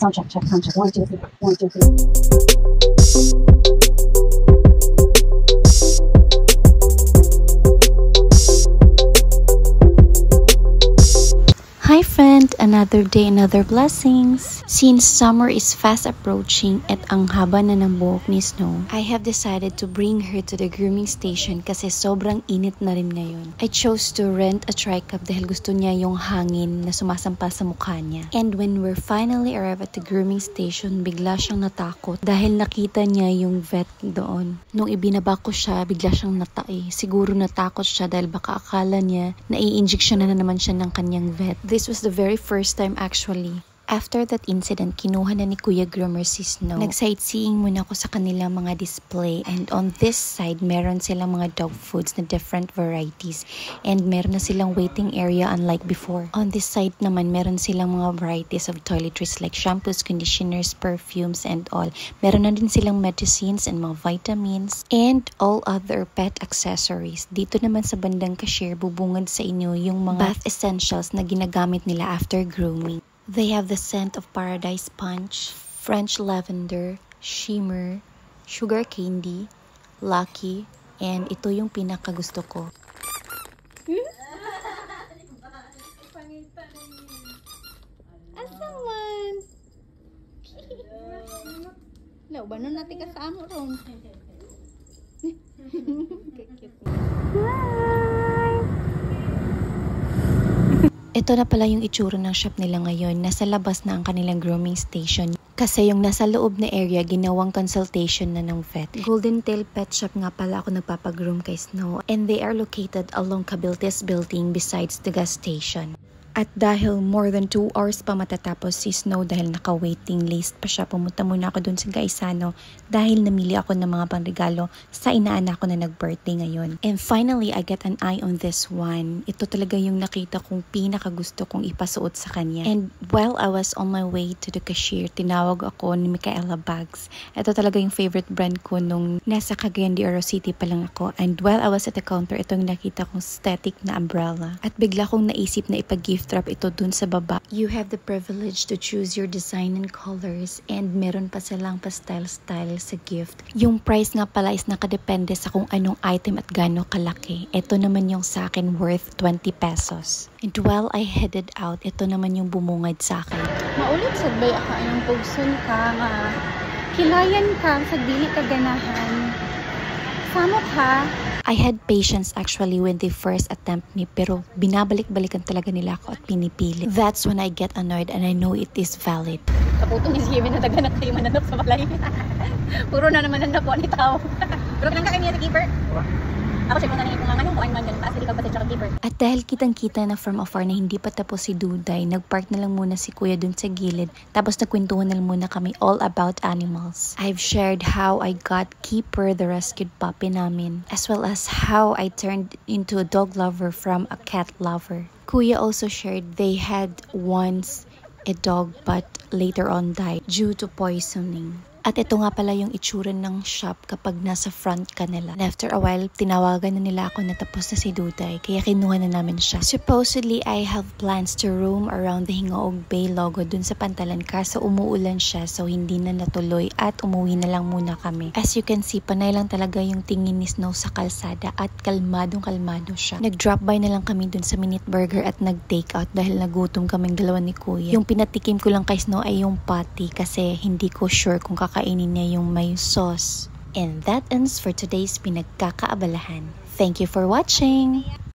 Sound check, check, sound check. 1, 2, 3. 1, 2, 3. Hi friend, another day, another blessings. Since summer is fast approaching at ang haba na ng buhok ni Snow, I have decided to bring her to the grooming station kasi sobrang init na rin ngayon. I chose to rent a tri-cup dahil gusto niya yung hangin na sumasampa sa mukha niya. And when we're finally arrived at the grooming station, bigla siyang natakot dahil nakita niya yung vet doon. Nung ibinaba ko siya, bigla siyang natai. Siguro natakot siya dahil baka akala niya na i-injection na naman siya ng kanyang vet. This was the very first time actually. After that incident, kinuha na ni Kuya Groomer si Snow. Nag-sightseeing muna ako sa kanilang mga display. And on this side, meron silang mga dog foods na different varieties. And meron na silang waiting area unlike before. On this side naman, meron silang mga varieties of toiletries like shampoos, conditioners, perfumes, and all. Meron na din silang medicines and mga vitamins. And all other pet accessories. Dito naman sa bandang cashier, bubungad sa inyo yung mga bath essentials na ginagamit nila after grooming. They have the scent of paradise punch, French lavender, shimmer, sugar candy, lucky, and ito yung pinakagusto ko. Asaman? Laubanon natin ka sa amo ron. Ito na pala yung itsura ng shop nila ngayon. Nasa labas na ang kanilang grooming station. Kasi yung nasa loob na area, ginawang consultation na ng vet. Golden Tail Pet Shop nga pala ako nagpapagroom kay Snow. And they are located along Cabiltes building besides the gas station. At dahil more than 2 hours pa matatapos si Snow dahil naka-waiting list pa siya, pumunta muna ako dun sa Gaisano dahil namili ako ng mga pangregalo sa inaanak ko na nag-birthday ngayon. And finally, I get an eye on this one. Ito talaga yung nakita kong pinakagusto kong ipasuot sa kanya. And while I was on my way to the cashier, tinawag ako ni Micaela Bags. Ito talaga yung favorite brand ko nung nasa Cagayan de Oro City pa lang ako. And while I was at the counter, ito yung nakita kong static na umbrella. At bigla kong naisip na ipag-gift wrap ito dun sa baba. You have the privilege to choose your design and colors and meron pa silang pa-style-style sa gift. Yung price nga pala is nakadepende sa kung anong item at gaano kalaki. Ito naman yung sa akin worth 20 pesos. And while I headed out, ito naman yung bumungad sa akin. Maulit sa bay ka yung pugson ka nga. Kilayan ka sa dili ka ganahan. Samo ka. I had patience actually when they first attempt me pero binabalik-balikan talaga nila ako at pinipili. That's when I get annoyed and I know it is valid. Kaputo ni Jimmy na daga na kayo mananap sa balay. Puro na naman nanap po ni tao. Pero kanang kakay niya sa keeper. Ako siya kung nangyay kung nga buwan man yan. Paas hindi ka pa sa keeper. At dahil kitang-kita na from afar na hindi pa tapos si Duday, nagpark na lang muna si Kuya dun sa gilid. Tapos nagkwentuhan na lang muna kami all about animals. I've shared how I got Keeper, the rescued puppy namin. As well as how I turned into a dog lover from a cat lover. Kuya also shared they had once a dog but later on died due to poisoning. At ito nga pala yung itsura ng shop kapag nasa front ka nila. And after a while, tinawagan na nila ako na tapos na si Duday, kaya kinuha na namin siya. Supposedly, I have plans to roam around the Hingaog Bay logo dun sa Pantalan kaso umuulan siya so hindi na natuloy at umuwi na lang muna kami. As you can see, panay lang talaga yung tingin ni Snow sa kalsada at kalmadong-kalmado siya. Nag-drop by na lang kami dun sa Minute Burger at nag-take out dahil nagutom kaming dalawa ni Kuya. Yung pinatikim ko lang kay Snow ay yung patty kasi hindi ko sure kung kainin niya yung may sauce. And that ends for today's pinagkakaabalahan. Thank you for watching!